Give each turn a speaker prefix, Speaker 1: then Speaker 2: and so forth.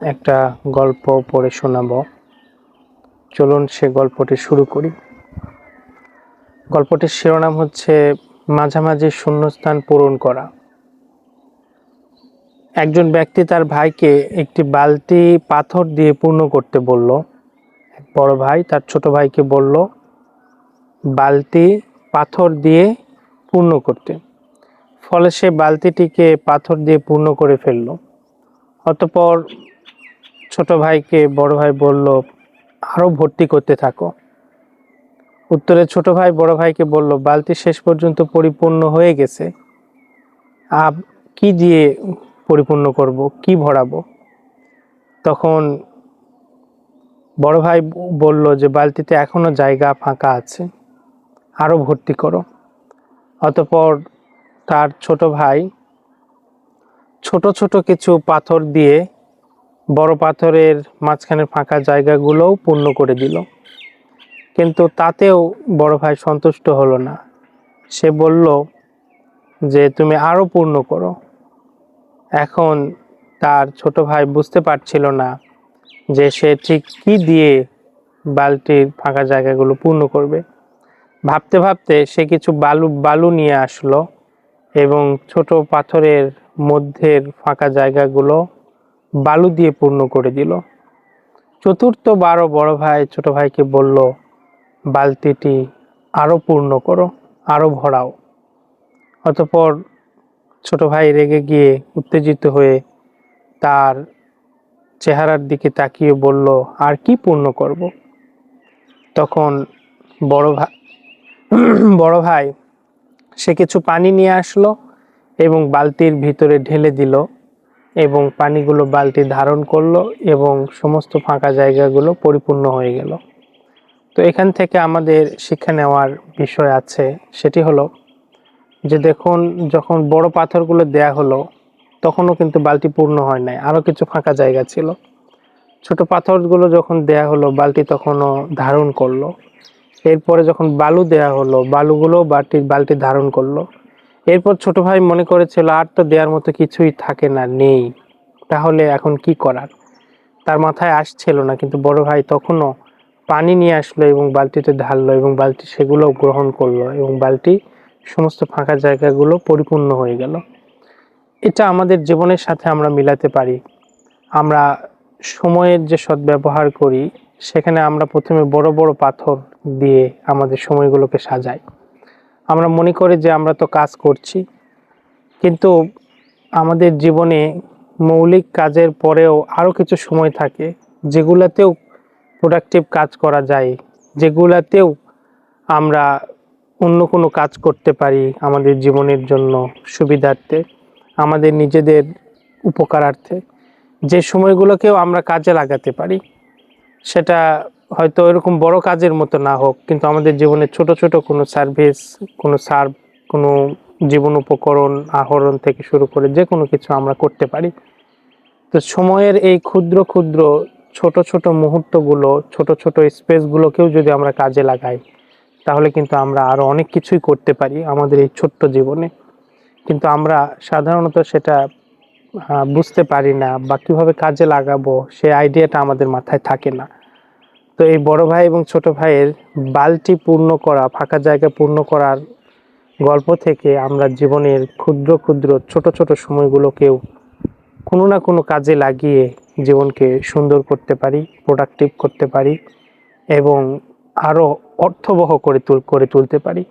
Speaker 1: একটা গল্প পড়ে শোনাবো। চলুন সে গল্পটি শুরু করি। গল্পটির শিরোনাম হচ্ছে মাঝামাঝি শূন্যস্থান পূরণ করা। একজন ব্যক্তি তার ভাইকে একটি বালতি পাথর দিয়ে পূর্ণ করতে বলল। এক বড় ভাই তার ছোট ভাইকে বলল বালতি পাথর দিয়ে পূর্ণ করতে। ফলে সে বালতিটিকে পাথর দিয়ে পূর্ণ করে ফেলল। অতঃপর ছোট ভাইকে বড় ভাই বলল, আরো ভর্তি করতে থাকো। উত্তরে ছোট ভাই বড় ভাইকে বলল, বালতি শেষ পর্যন্ত পরিপূর্ণ হয়ে গেছে, কি দিয়ে পরিপূর্ণ করব, কি ভরাবো? তখন বড় ভাই বলল যে বালতিতে এখনো জায়গা ফাঁকা আছে, আরো ভর্তি করো। অতঃপর তার ছোট ভাই ছোট ছোট কিছু পাথর দিয়ে বড় পাথরের মাঝখানের ফাঁকা জায়গাগুলোও পূর্ণ করে দিল। কিন্তু তাতেও বড় ভাই সন্তুষ্ট হলো না। সে বলল যে তুমি আরো পূর্ণ করো। এখন তার ছোট ভাই বুঝতে পারছিল না যে সে ঠিক কি দিয়ে বালতির ফাঁকা জায়গাগুলো পূর্ণ করবে। ভাবতে ভাবতে সে কিছু বালু নিয়ে আসলো এবং ছোট পাথরের মধ্যের ফাঁকা জায়গাগুলো বালু দিয়ে পূর্ণ করে দিল। চতুর্থবারও বড় ভাই ছোট ভাইকে বলল, বালতিটি আরো পূর্ণ করো, আরো ভরাও। অতঃপর ছোট ভাই রেগে গিয়ে উত্তেজিত হয়ে তার চেহারার দিকে তাকিয়ে বলল, আর কি পূর্ণ করব? তখন বড় ভাই সে কিছু পানি নিয়ে আসলো এবং বালতির ভিতরে ঢেলে দিল এবং পানিগুলো বালতি ধারণ করলো এবং সমস্ত ফাঁকা জায়গাগুলো পরিপূর্ণ হয়ে গেল। তো এখান থেকে আমাদের শিক্ষা নেওয়ার বিষয় আছে, সেটি হলো যে দেখুন, যখন বড় পাথরগুলো দেয়া হলো তখনও কিন্তু বালতি পূর্ণ হয় নাই, আরো কিছু ফাঁকা জায়গা ছিল। ছোট পাথরগুলো যখন দেয়া হলো বালতি তখনও ধারণ করলো। এরপরে যখন বালু দেয়া হলো বালুগুলো বালতি ধারণ করলো। এরপর ছোট ভাই মনে করেছিল আর তো দেওয়ার মতো কিছুই থাকে না, নেই, তাহলে এখন কি করার, তার মাথায় আসছিল না। কিন্তু বড় ভাই তখনও পানি নিয়ে আসলো এবং বালতিতে ঢাললো এবং বালতি সেগুলো গ্রহণ করলো এবং বালতি সমস্ত ফাঁকা জায়গাগুলো পরিপূর্ণ হয়ে গেল। এটা আমাদের জীবনের সাথে আমরা মিলাতে পারি। আমরা সময়ের যে সদ্ব্যবহার করি সেখানে আমরা প্রথমে বড় বড় পাথর দিয়ে আমাদের সময়গুলোকে সাজাই। আমরা মনে করি যে আমরা তো কাজ করছি, কিন্তু আমাদের জীবনে মৌলিক কাজের পরেও আরো কিছু সময় থাকে যেগুলাতেও প্রোডাক্টিভ কাজ করা যায়, যেগুলাতেও আমরা অন্য কোনো কাজ করতে পারি আমাদের জীবনের জন্য সুবিধার্থে, আমাদের নিজেদের উপকারার্থে। যে সময়গুলোকেও আমরা কাজে লাগাতে পারি, সেটা হয়তো এরকম বড় কাজের মতো না হোক, কিন্তু আমাদের জীবনে ছোট ছোট কোনো সার্ভিস, কোনো জীবন উপকরণ আহরণ থেকে শুরু করে যে কোনো কিছু আমরা করতে পারি। তো সময়ের এই ক্ষুদ্র ক্ষুদ্র ছোট ছোট মুহূর্তগুলো, ছোট ছোট স্পেসগুলোকেও যদি আমরা কাজে লাগাই তাহলে কিন্তু আমরা আরো অনেক কিছুই করতে পারি আমাদের এই ছোট্ট জীবনে। কিন্তু আমরা সাধারণত সেটা বুঝতে পারি না বা কিভাবে কাজে লাগাবো সেই আইডিয়াটা আমাদের মাথায় থাকে না। তো এই বড় ভাই এবং ছোট ভাইয়ের বালতি পূর্ণ করা, ফাঁকা জায়গা পূর্ণ করার গল্প থেকে আমরা জীবনের ক্ষুদ্র ক্ষুদ্র ছোট ছোট সময়গুলোকেও কোনো না কোনো কাজে লাগিয়ে জীবনকে সুন্দর করতে পারি, প্রোডাক্টিভ করতে পারি এবং আরো অর্থবহ করে তুলতে পারি।